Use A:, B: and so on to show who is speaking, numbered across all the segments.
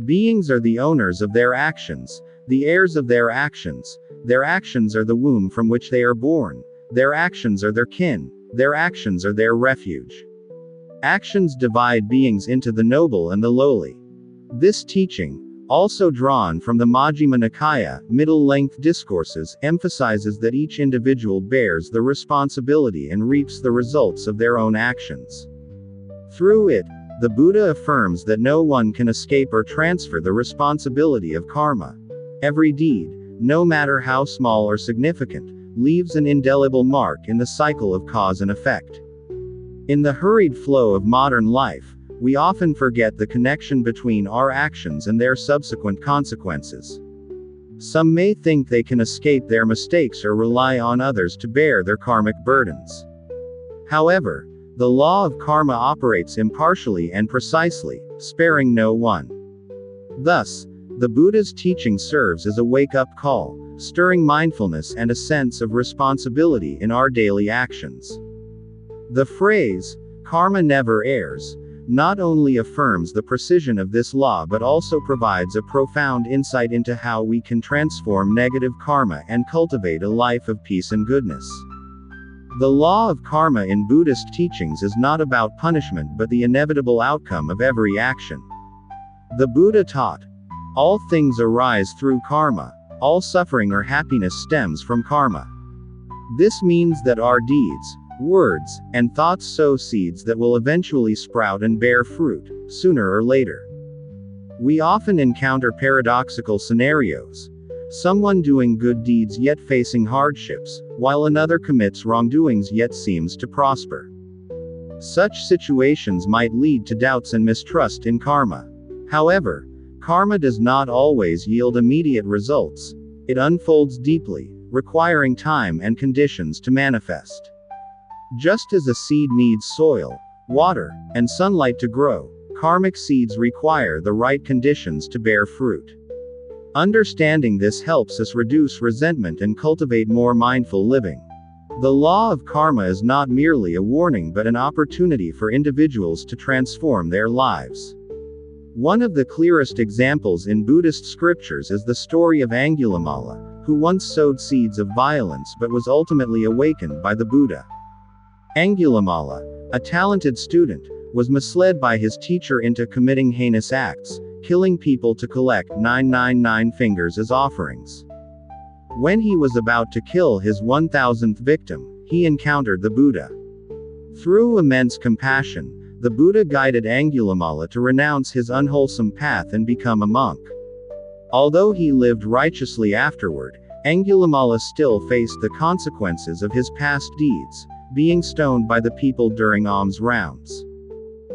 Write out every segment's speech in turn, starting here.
A: Beings are the owners of their actions, the heirs of their actions. Their actions are the womb from which they are born. Their actions are their kin. Their actions are their refuge. Actions divide beings into the noble and the lowly. This teaching, also drawn from the Majjhima Nikaya, middle-length discourses, emphasizes that each individual bears the responsibility and reaps the results of their own actions. Through it, the Buddha affirms that no one can escape or transfer the responsibility of karma. Every deed, no matter how small or significant, leaves an indelible mark in the cycle of cause and effect. In the hurried flow of modern life, we often forget the connection between our actions and their subsequent consequences. Some may think they can escape their mistakes or rely on others to bear their karmic burdens. However, the law of karma operates impartially and precisely, sparing no one. Thus, the Buddha's teaching serves as a wake-up call, stirring mindfulness and a sense of responsibility in our daily actions. The phrase, "karma never errs," not only affirms the precision of this law but also provides a profound insight into how we can transform negative karma and cultivate a life of peace and goodness. The law of karma in Buddhist teachings is not about punishment but the inevitable outcome of every action. The Buddha taught, "All things arise through karma. All suffering or happiness stems from karma." This means that our deeds, words, and thoughts sow seeds that will eventually sprout and bear fruit, sooner or later. We often encounter paradoxical scenarios. Someone doing good deeds yet facing hardships, while another commits wrongdoings yet seems to prosper. Such situations might lead to doubts and mistrust in karma. However, karma does not always yield immediate results. It unfolds deeply, requiring time and conditions to manifest. Just as a seed needs soil, water, and sunlight to grow, karmic seeds require the right conditions to bear fruit. Understanding this helps us reduce resentment and cultivate more mindful living. The law of karma is not merely a warning but an opportunity for individuals to transform their lives. One of the clearest examples in Buddhist scriptures is the story of Angulimala, who once sowed seeds of violence but was ultimately awakened by the Buddha. Angulimala, a talented student, was misled by his teacher into committing heinous acts, killing people to collect 999 fingers as offerings. When he was about to kill his 1000th victim, he encountered the Buddha. Through immense compassion, the Buddha guided Angulimala to renounce his unwholesome path and become a monk. Although he lived righteously afterward, Angulimala still faced the consequences of his past deeds, being stoned by the people during alms rounds.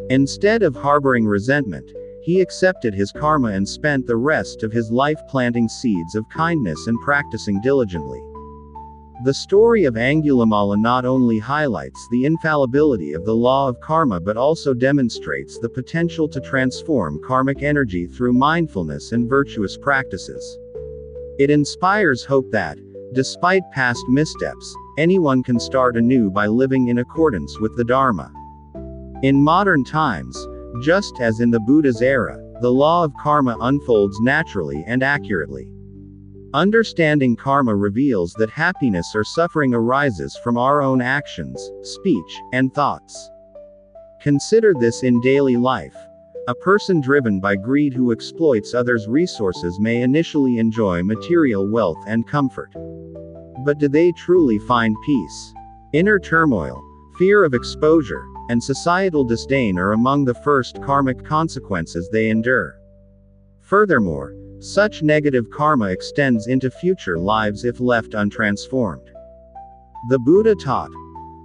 A: Instead of harboring resentment, he accepted his karma and spent the rest of his life planting seeds of kindness and practicing diligently. The story of Angulimala not only highlights the infallibility of the law of karma but also demonstrates the potential to transform karmic energy through mindfulness and virtuous practices. It inspires hope that, despite past missteps, anyone can start anew by living in accordance with the Dharma. In modern times, just as in the Buddha's era, the law of karma unfolds naturally and accurately. Understanding karma reveals that happiness or suffering arises from our own actions, speech, and thoughts. Consider this in daily life. A person driven by greed who exploits others' resources may initially enjoy material wealth and comfort. But do they truly find peace? Inner turmoil, fear of exposure, and societal disdain are among the first karmic consequences they endure. Furthermore, such negative karma extends into future lives if left untransformed. The Buddha taught,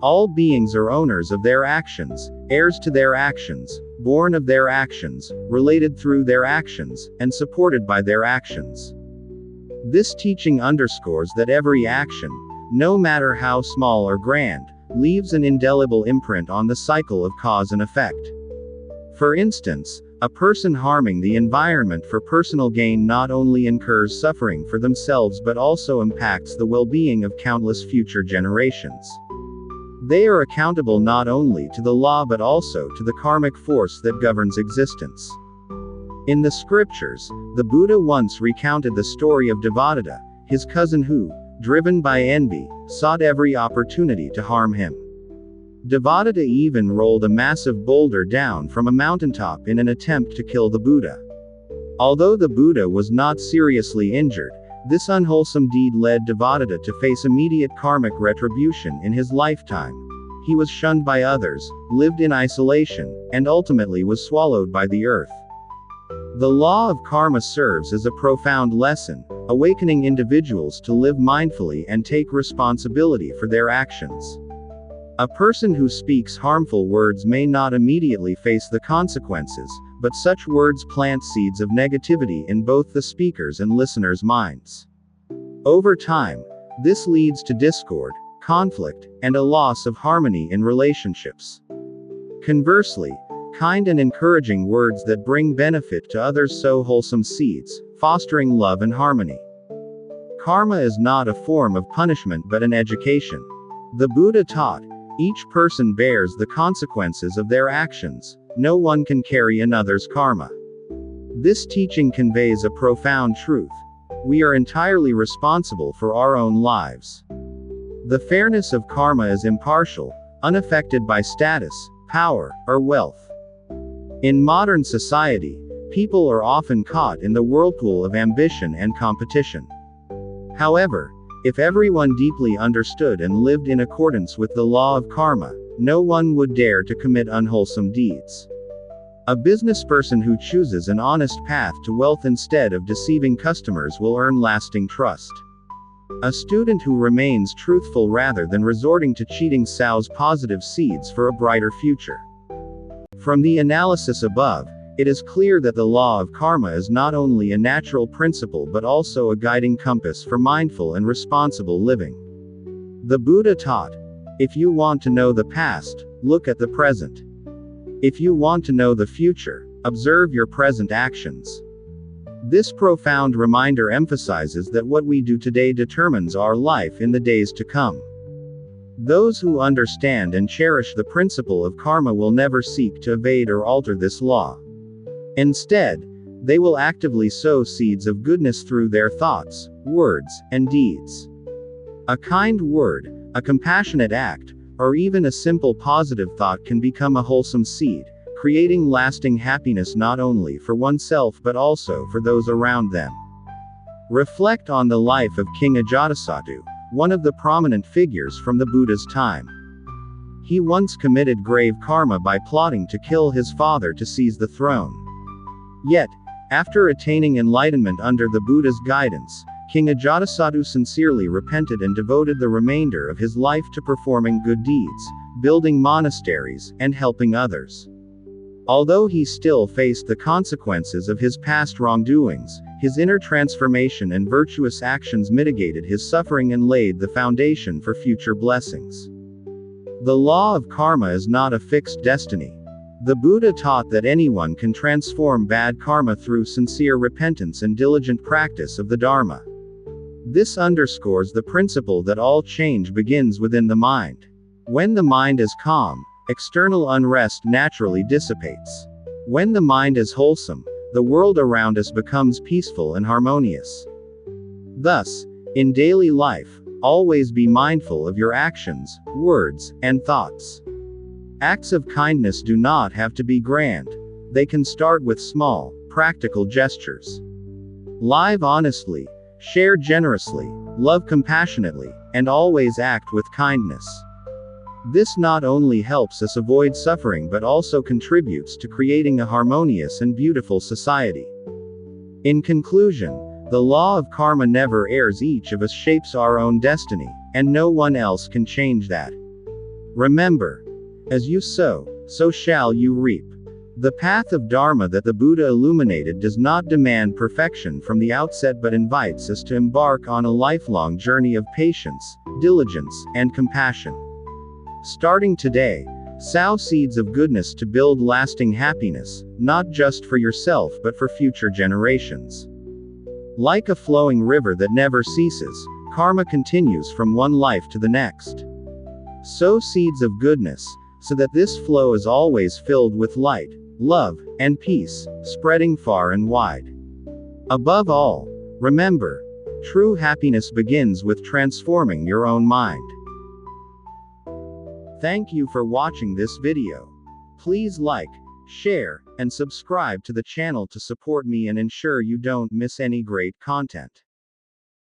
A: "All beings are owners of their actions, heirs to their actions, born of their actions, related through their actions, and supported by their actions." This teaching underscores that every action, no matter how small or grand, leaves an indelible imprint on the cycle of cause and effect. For instance, a person harming the environment for personal gain not only incurs suffering for themselves but also impacts the well-being of countless future generations. They are accountable not only to the law but also to the karmic force that governs existence. In the scriptures, the Buddha once recounted the story of Devadatta, his cousin who, driven by envy, sought every opportunity to harm him. Devadatta even rolled a massive boulder down from a mountaintop in an attempt to kill the Buddha. Although the Buddha was not seriously injured, this unwholesome deed led Devadatta to face immediate karmic retribution in his lifetime. He was shunned by others, lived in isolation, and ultimately was swallowed by the earth. The law of karma serves as a profound lesson, awakening individuals to live mindfully and take responsibility for their actions. A person who speaks harmful words may not immediately face the consequences, but such words plant seeds of negativity in both the speaker's and listener's minds. Over time, this leads to discord, conflict, and a loss of harmony in relationships. Conversely, kind and encouraging words that bring benefit to others sow wholesome seeds, fostering love and harmony. Karma is not a form of punishment but an education. The Buddha taught, each person bears the consequences of their actions, no one can carry another's karma. This teaching conveys a profound truth. We are entirely responsible for our own lives. The fairness of karma is impartial, unaffected by status, power, or wealth. In modern society, people are often caught in the whirlpool of ambition and competition. However, if everyone deeply understood and lived in accordance with the law of karma, no one would dare to commit unwholesome deeds. A businessperson who chooses an honest path to wealth instead of deceiving customers will earn lasting trust. A student who remains truthful rather than resorting to cheating sows positive seeds for a brighter future. From the analysis above, it is clear that the law of karma is not only a natural principle but also a guiding compass for mindful and responsible living. The Buddha taught, if you want to know the past, look at the present. If you want to know the future, observe your present actions. This profound reminder emphasizes that what we do today determines our life in the days to come. Those who understand and cherish the principle of karma will never seek to evade or alter this law. Instead, they will actively sow seeds of goodness through their thoughts, words, and deeds. A kind word, a compassionate act, or even a simple positive thought can become a wholesome seed, creating lasting happiness not only for oneself but also for those around them. Reflect on the life of King Ajatasattu, one of the prominent figures from the Buddha's time. He once committed grave karma by plotting to kill his father to seize the throne. Yet, after attaining enlightenment under the Buddha's guidance, King Ajatasattu sincerely repented and devoted the remainder of his life to performing good deeds, building monasteries, and helping others. Although he still faced the consequences of his past wrongdoings, his inner transformation and virtuous actions mitigated his suffering and laid the foundation for future blessings. The law of karma is not a fixed destiny. The Buddha taught that anyone can transform bad karma through sincere repentance and diligent practice of the Dharma. This underscores the principle that all change begins within the mind. When the mind is calm, external unrest naturally dissipates. When the mind is wholesome, the world around us becomes peaceful and harmonious. Thus, in daily life, always be mindful of your actions, words, and thoughts. Acts of kindness do not have to be grand. They can start with small, practical gestures. Live honestly, share generously, love compassionately, and always act with kindness. This not only helps us avoid suffering but also contributes to creating a harmonious and beautiful society. In conclusion, the law of karma never errs. Each of us shapes our own destiny, and no one else can change that. Remember, as you sow, so shall you reap. The path of Dharma that the Buddha illuminated does not demand perfection from the outset but invites us to embark on a lifelong journey of patience, diligence, and compassion. Starting today, sow seeds of goodness to build lasting happiness, not just for yourself but for future generations. Like a flowing river that never ceases, karma continues from one life to the next. Sow seeds of goodness, so that this flow is always filled with light, love, and peace, spreading far and wide. Above all, remember, true happiness begins with transforming your own mind. Thank you for watching this video. Please like, share, and subscribe to the channel to support me and ensure you don't miss any great content.